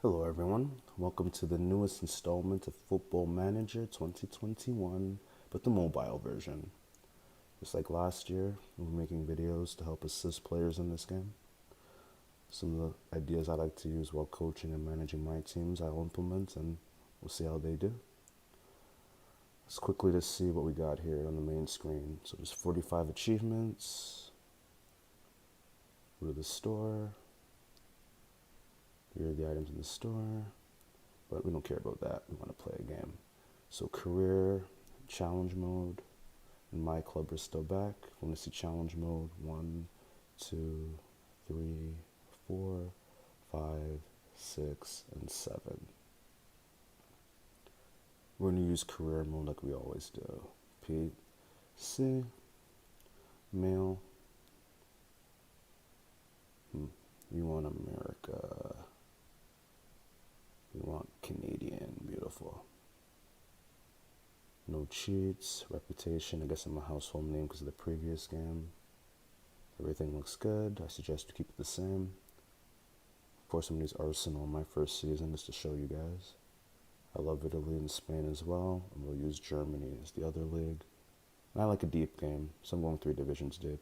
Hello everyone, welcome to the newest installment of Football Manager 2021, but the mobile version. Just like last year, we're making videos to help assist players in this game. Some of the ideas I like to use while coaching and managing my teams I'll implement and we'll see how they do. Let's quickly just see what we got here on the main screen. So there's 45 achievements. Go to the store. Here are the items in the store. But we don't care about that. We want to play a game. So career, challenge mode, and my club are still back. We want to see challenge mode 1, 2, 3, 4, 5, 6, and 7. We're going to use career mode like we always do. PC, mail. You want America. We want Canadian, beautiful. No cheats, reputation, I guess I'm a household name because of the previous game. Everything looks good. I suggest you keep it the same. Of course, I'm going to use Arsenal in my first season just to show you guys. I love Italy and Spain as well, and we'll use Germany as the other league. And I like a deep game, so I'm going 3 divisions deep.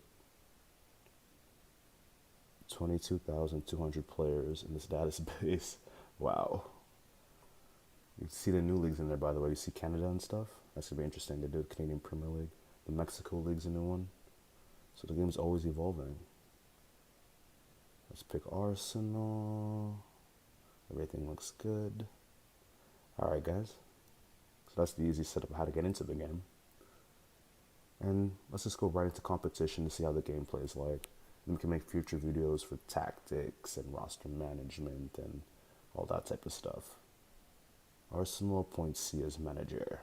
22,200 players in this database. Wow. You see the new leagues in there, by the way. You see Canada and stuff. That's going to be interesting to do. The Canadian Premier League. The Mexico League's a new one. So the game's always evolving. Let's pick Arsenal. Everything looks good. Alright, guys. So that's the easy setup of how to get into the game. And let's just go right into competition to see how the gameplay is like. And we can make future videos for tactics and roster management and all that type of stuff. Arsenal appoints C as manager.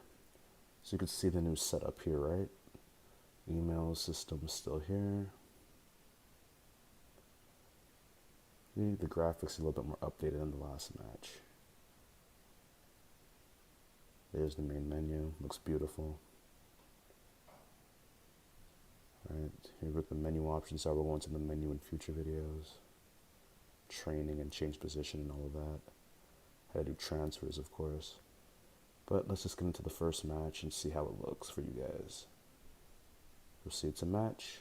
So you can see the new setup here, right? Email system is still here. The graphics are a little bit more updated than the last match. There's the main menu. Looks beautiful. Alright, here what the menu options are. We'll go into the menu in future videos. Training and change position and all of that. How to do transfers, of course. But let's just get into the first match and see how it looks for you guys. Proceed to match.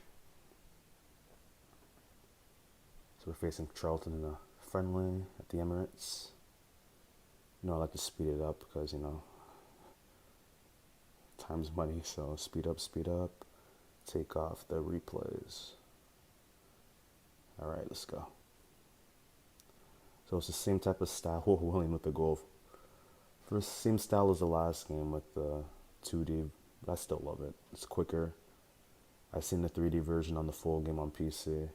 So we're facing Charlton in a friendly at the Emirates. I like to speed it up because, time's money, so speed up. Take off the replays. Alright, let's go. So it's the same type of style. Oh, William with the goal. First, same style as the last game with the 2D, but I still love it. It's quicker. I've seen the 3D version on the full game on PC.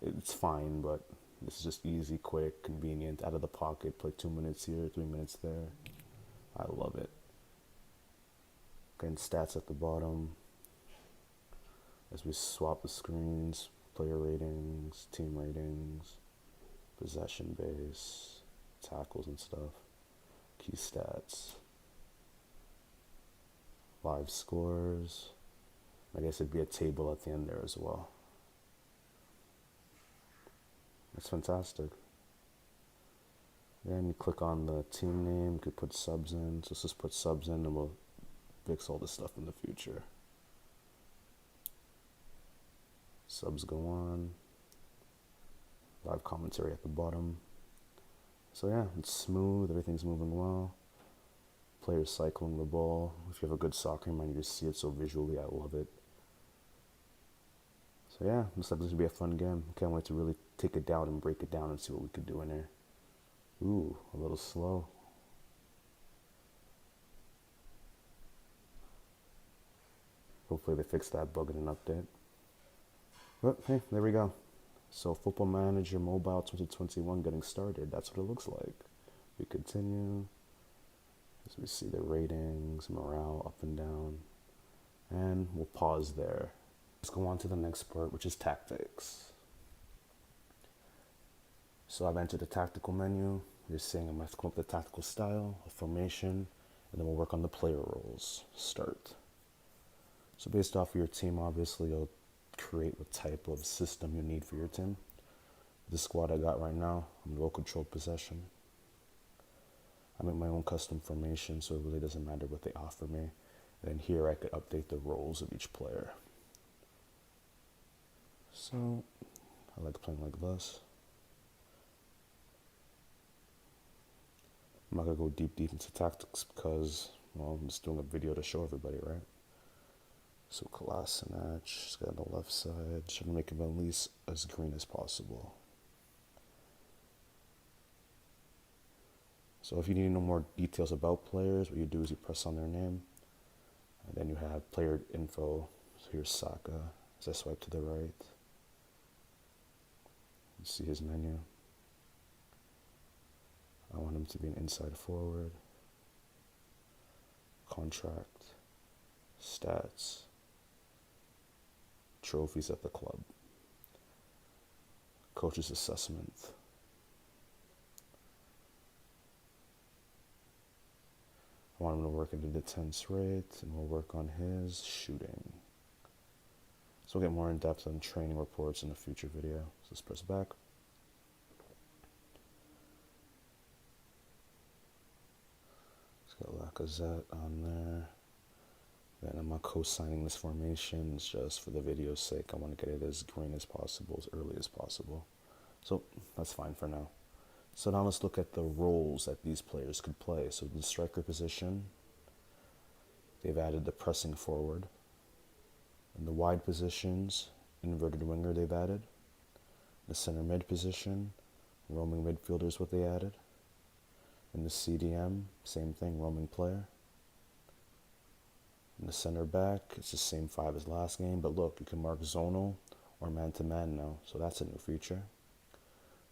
It's fine, but this is just easy, quick, convenient, out of the pocket. Play 2 minutes here, 3 minutes there. I love it. Getting stats at the bottom. As we swap the screens, player ratings, team ratings, possession base, tackles and stuff, key stats, live scores. I guess it'd be a table at the end there as well. That's fantastic. Then you click on the team name, you could put subs in. So let's just put subs in and we'll fix all this stuff in the future. Subs go on. Live commentary at the bottom. So yeah, it's smooth, everything's moving well. Players cycling the ball. If you have a good soccer mind, you just see it so visually, I love it. So yeah, looks like this will be a fun game. Can't wait to really take it down and break it down and see what we could do in here. Ooh, a little slow. Hopefully they fix that bug in an update. But hey, there we go. So Football Manager Mobile 2021 getting started. That's what it looks like. We continue. As we see the ratings, morale up and down. And we'll pause there. Let's go on to the next part, which is tactics. So I've entered the tactical menu. You're seeing I'm going to come up with a tactical style, a formation, and then we'll work on the player roles. Start. So based off of your team, obviously, you'll create what type of system you need for your team. The squad I got right now, I'm low control possession. I make my own custom formation, so it really doesn't matter what they offer me. And then here I could update the roles of each player. So I like playing like this. I'm not gonna go deep into tactics because, well, I'm just doing a video to show everybody, right? So Kolasinac, just got on the left side, trying to make him at least as green as possible. So if you need to know more details about players, what you do is you press on their name, and then you have player info. So here's Saka. As I swipe to the right, you see his menu. I want him to be an inside forward. Contract, stats, trophies at the club, coach's assessment. I want him to work at a intense rate, and we'll work on his shooting. So we'll get more in depth on training reports in a future video. So let's press back. It's got Lacazette on there. Then I'm not co-signing this formation. It's just for the video's sake. I want to get it as green as possible, as early as possible. So that's fine for now. So now let's look at the roles that these players could play. So in the striker position, they've added the pressing forward. In the wide positions, inverted winger they've added. The center mid position, roaming midfielder is what they added. In the CDM, same thing, roaming player. In the center back, it's the same 5 as last game, but look, you can mark zonal or man-to-man now, so that's a new feature.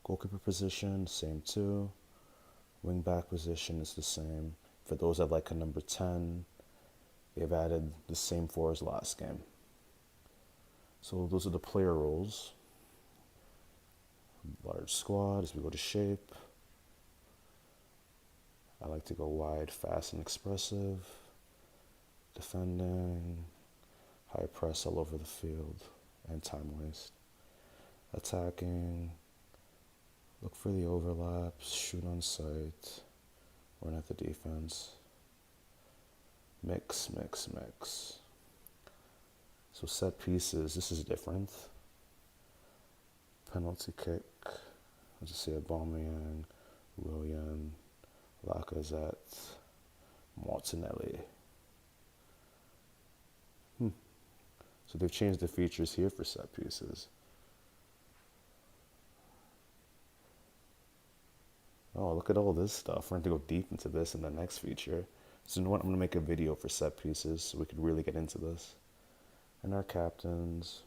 Goalkeeper position, same too. Wing back position is the same. For those that like a number 10, they've added the same 4 as last game. So those are the player roles. Large squad as we go to shape. I like to go wide, fast, and expressive. Defending, high press all over the field, and time waste. Attacking, look for the overlaps, shoot on sight, run at the defense. Mix, mix, mix. So set pieces, this is different. Penalty kick, I'll just say Aubameyang, Willian, Lacazette, Martinelli. So they've changed the features here for set pieces. Oh, look at all this stuff. We're going to go deep into this in the next feature. So you know what? I'm going to make a video for set pieces so we could really get into this. And our captains.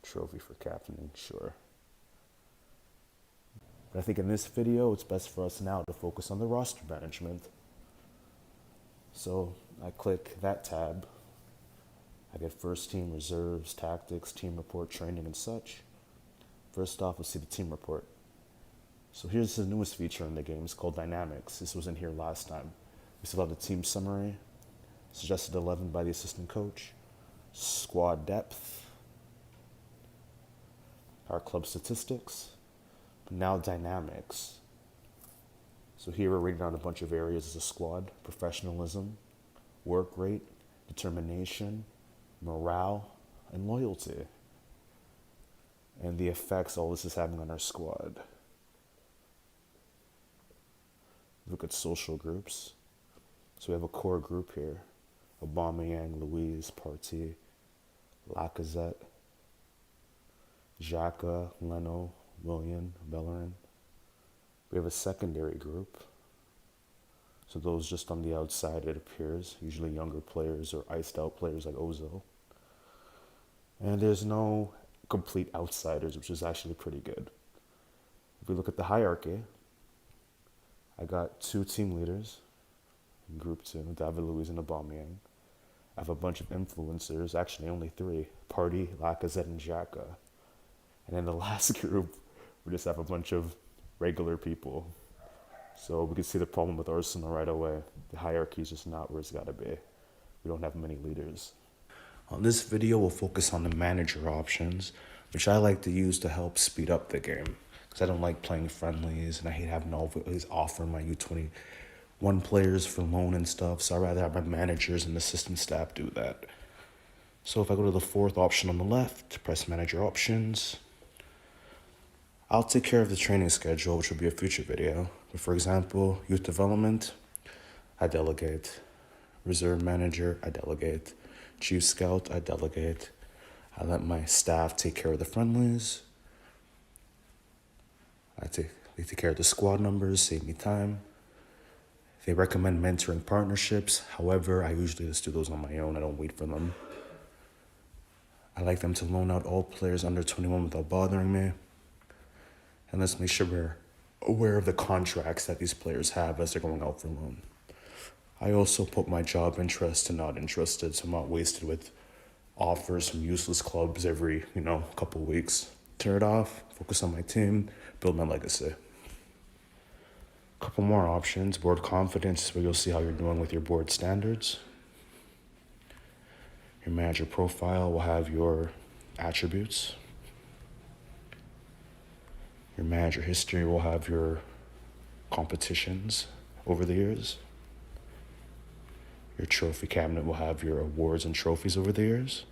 Trophy for captaining, sure. But I think in this video, it's best for us now to focus on the roster management. So I click that tab. I get first team, reserves, tactics, team report, training, and such. First off, let's see the team report. So here's the newest feature in the game. It's called Dynamics. This was in here last time. We still have the team summary, suggested 11 by the assistant coach, squad depth, our club statistics, but now Dynamics. So here we're rating on a bunch of areas as a squad: professionalism, work rate, determination, morale, and loyalty. And the effects all this is having on our squad. Look at social groups. So we have a core group here: Aubameyang, Louise, Partey, Lacazette, Xhaka, Leno, Willian, Bellerin. We have a secondary group. So those just on the outside, it appears, usually younger players or iced out players like Ozil. And there's no complete outsiders, which is actually pretty good. If we look at the hierarchy, I got 2 team leaders in group 2, David Luiz and Aubameyang. I have a bunch of influencers, actually only 3, Partey, Lacazette, and Xhaka. And in the last group, we just have a bunch of regular people. So we can see the problem with Arsenal right away. The hierarchy is just not where it's got to be. We don't have many leaders. On this video, we'll focus on the manager options, which I like to use to help speed up the game. because I don't like playing friendlies, and I hate having always offering my U21 players for loan and stuff. So I'd rather have my managers and assistant staff do that. So if I go to the fourth option on the left, press manager options, I'll take care of the training schedule, which will be a future video. But for example, youth development, I delegate. Reserve manager, I delegate. Chief scout, I delegate. I let my staff take care of the friendlies. They take care of the squad numbers, save me time. They recommend mentoring partnerships. However, I usually just do those on my own. I don't wait for them. I like them to loan out all players under 21 without bothering me. And let's make sure we're aware of the contracts that these players have as they're going out for loan. I also put my job interest to not interested, so I'm not wasted with offers from useless clubs every, couple of weeks. Turn it off, focus on my team, build my legacy. Couple more options. Board confidence, where you'll see how you're doing with your board standards. Your manager profile will have your attributes. Your manager history will have your competitions over the years. Your trophy cabinet will have your awards and trophies over the years.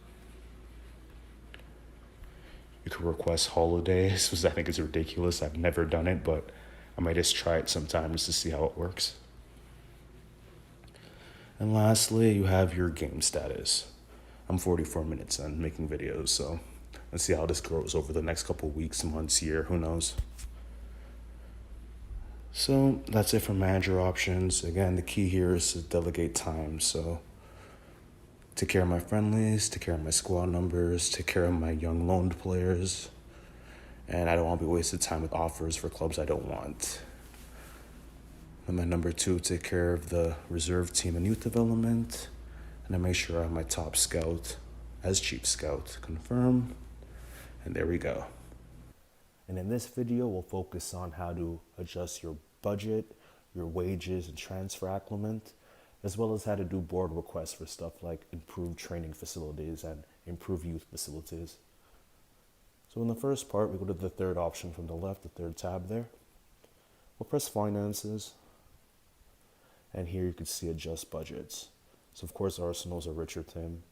You can request holidays, which I think is ridiculous. I've never done it, but I might just try it sometime just to see how it works. And lastly, you have your game status. I'm 44 minutes in making videos, so let's see how this grows over the next couple of weeks, months, year, who knows. So that's it for manager options. Again, the key here is to delegate time. So take care of my friendlies, take care of my squad numbers, take care of my young loaned players. And I don't want to be wasting time with offers for clubs I don't want. And my number 2, take care of the reserve team and youth development. And I make sure I have my top scout as chief scout. Confirm. And there we go. And in this video, we'll focus on how to adjust your budget, your wages and transfer acclimate, as well as how to do board requests for stuff like improved training facilities and improved youth facilities. So in the first part, we go to the third option from the left, the third tab there. We'll press finances. And here you can see adjust budgets. So of course, Arsenal's a richer team.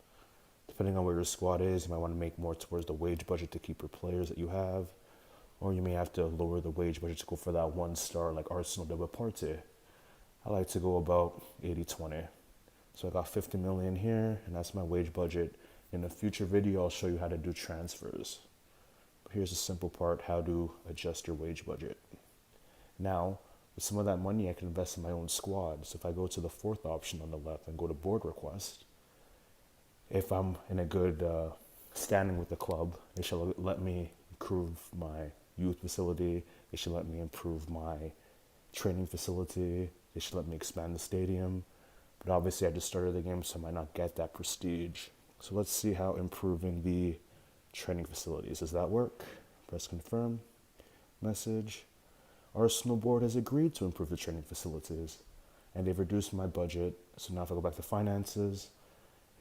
Depending on where your squad is, you might want to make more towards the wage budget to keep your players that you have. Or you may have to lower the wage budget to go for that 1 star like Arsenal did with Partey. I like to go about 80-20. So I got 50 million here, and that's my wage budget. In a future video, I'll show you how to do transfers. But here's the simple part, how to adjust your wage budget. Now, with some of that money, I can invest in my own squad. So if I go to the fourth option on the left and go to board request, if I'm in a good standing with the club, they shall let me improve my youth facility. They should let me improve my training facility. They should let me expand the stadium. But obviously I just started the game, so I might not get that prestige. So let's see how improving the training facilities. Does that work? Press confirm. Message. Arsenal board has agreed to improve the training facilities. And they've reduced my budget. So now if I go back to finances,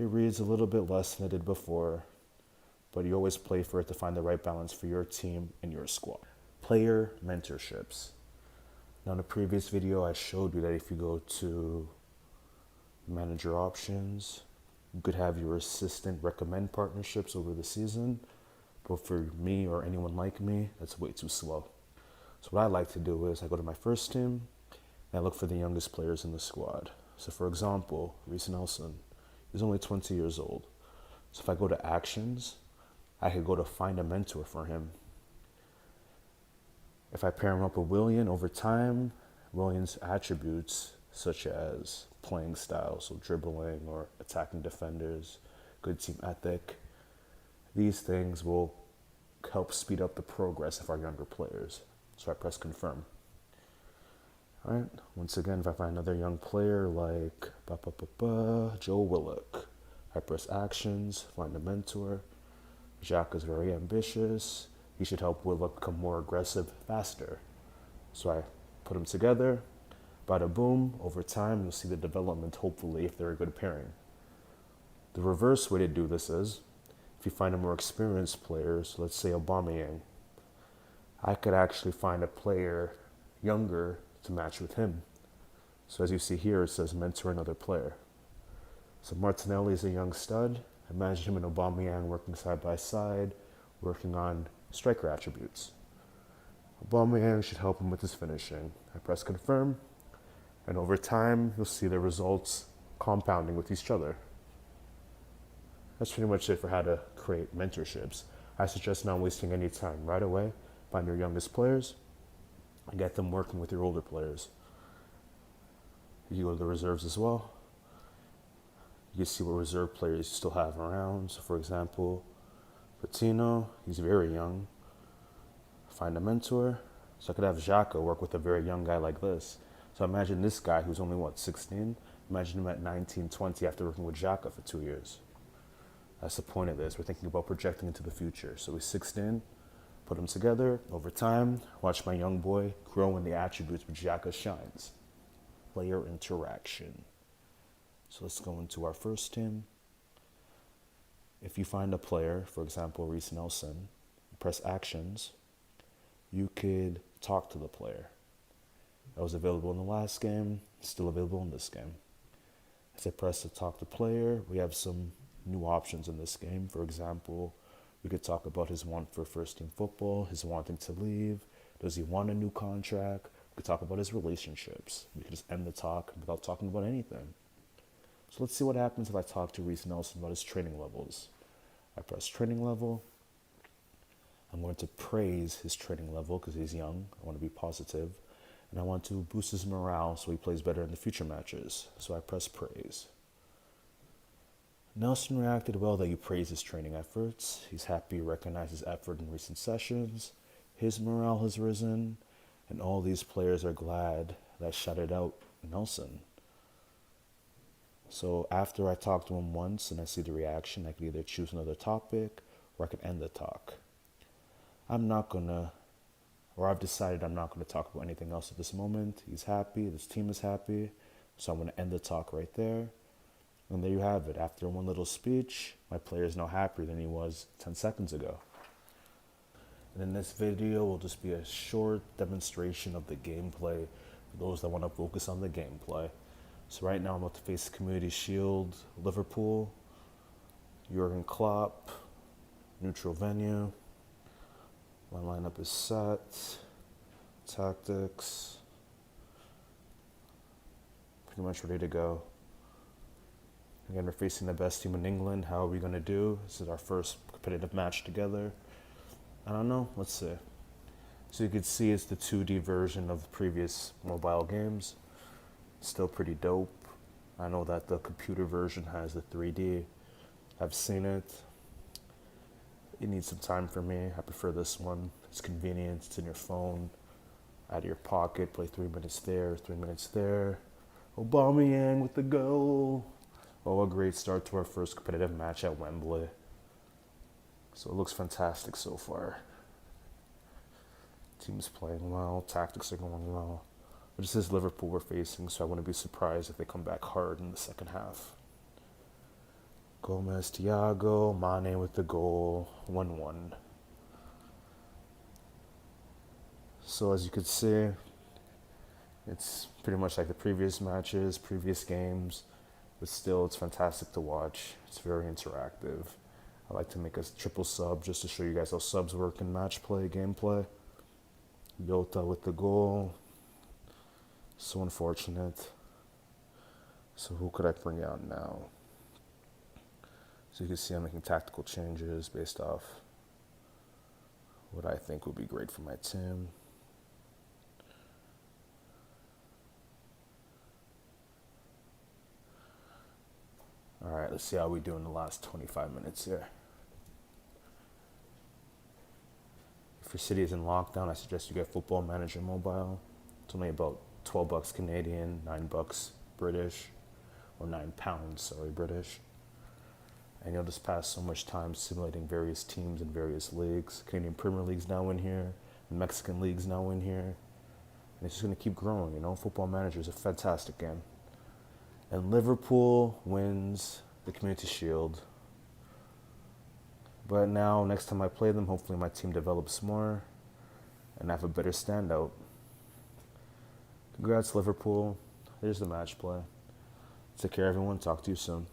it reads a little bit less than it did before. But you always play for it to find the right balance for your team and your squad. Player mentorships. Now in the previous video, I showed you that if you go to manager options, you could have your assistant recommend partnerships over the season. But for me or anyone like me, that's way too slow. So what I like to do is I go to my first team and I look for the youngest players in the squad. So for example, Reece Nelson, he's only 20 years old. So if I go to actions, I could go to find a mentor for him. If I pair him up with Willian over time, Willian's attributes such as playing style, so dribbling or attacking defenders, good team ethic, these things will help speed up the progress of our younger players. So I press confirm. All right, once again, if I find another young player like Joe Willock, I press actions, find a mentor. Jacques is very ambitious. He should help Willock become more aggressive faster. So I put them together. Bada boom, over time, you'll see the development, hopefully, if they're a good pairing. The reverse way to do this is, if you find a more experienced player, so let's say Aubameyang, I could actually find a player younger to match with him. So as you see here, it says mentor another player. So Martinelli is a young stud. Imagine him and Aubameyang working side by side, working on striker attributes. Aubameyang should help him with his finishing. I press confirm, and over time, you'll see the results compounding with each other. That's pretty much it for how to create mentorships. I suggest not wasting any time. Right away, find your youngest players and get them working with your older players. You go to the reserves as well. You can see what reserve players you still have around. So for example, Patino, he's very young. Find a mentor. So I could have Xhaka work with a very young guy like this. So imagine this guy who's only, 16? Imagine him at 19, 20 after working with Xhaka for 2 years. That's the point of this. We're thinking about projecting into the future. So he's 16, put them together. Over time, watch my young boy grow in the attributes which Xhaka shines. Player interaction. So let's go into our first team. If you find a player, for example, Reece Nelson, press actions, you could talk to the player. That was available in the last game, still available in this game. As I press to talk to player, we have some new options in this game. For example, we could talk about his want for first team football, his wanting to leave, does he want a new contract? We could talk about his relationships. We could just end the talk without talking about anything. So let's see what happens if I talk to Reece Nelson about his training levels. I press training level. I'm going to praise his training level because he's young. I want to be positive. And I want to boost his morale so he plays better in the future matches. So I press praise. Nelson reacted well that you praise his training efforts. He's happy you recognize his effort in recent sessions. His morale has risen. And all these players are glad that I shouted out Nelson. So after I talk to him once and I see the reaction, I can either choose another topic or I can end the talk. I've decided I'm not going to talk about anything else at this moment. He's happy, this team is happy, so I'm going to end the talk right there. And there you have it. After one little speech, my player is now happier than he was 10 seconds ago. And in this video will just be a short demonstration of the gameplay for those that want to focus on the gameplay. So right now I'm about to face Community Shield, Liverpool, Jurgen Klopp, neutral venue. My lineup is set, tactics, pretty much ready to go. Again, we're facing the best team in England. How are we going to do? This is our first competitive match together. I don't know, let's see. So you can see it's the 2D version of the previous mobile games. Still pretty dope. I know that the computer version has the 3D. I've seen it. It needs some time for me. I prefer this one. It's convenient. It's in your phone, out of your pocket. Play 3 minutes there, 3 minutes there. Aubameyang with the goal. Oh, a great start to our first competitive match at Wembley. So it looks fantastic so far. Team's playing well. Tactics are going well. But this is Liverpool we're facing, so I wouldn't be surprised if they come back hard in the second half. Gomez, Thiago, Mane with the goal, 1-1. So as you can see, it's pretty much like the previous matches, previous games, but still it's fantastic to watch. It's very interactive. I like to make a triple sub just to show you guys how subs work in match play, gameplay. Jota with the goal. So unfortunate. So who could I bring out now? So you can see I'm making tactical changes based off what I think would be great for my team. All right, let's see how we do in the last 25 minutes here. If your city is in lockdown, I suggest you get Football Manager Mobile. It's only about $12 Canadian, $9 British, or £9, sorry, British. And you'll just pass so much time simulating various teams in various leagues. Canadian Premier League's now in here, the Mexican League's now in here. And it's just going to keep growing, you know. Football Manager is a fantastic game. And Liverpool wins the Community Shield. But now, next time I play them, hopefully my team develops more. and have a better standout. Congrats, Liverpool. Here's the match play. Take care, everyone. Talk to you soon.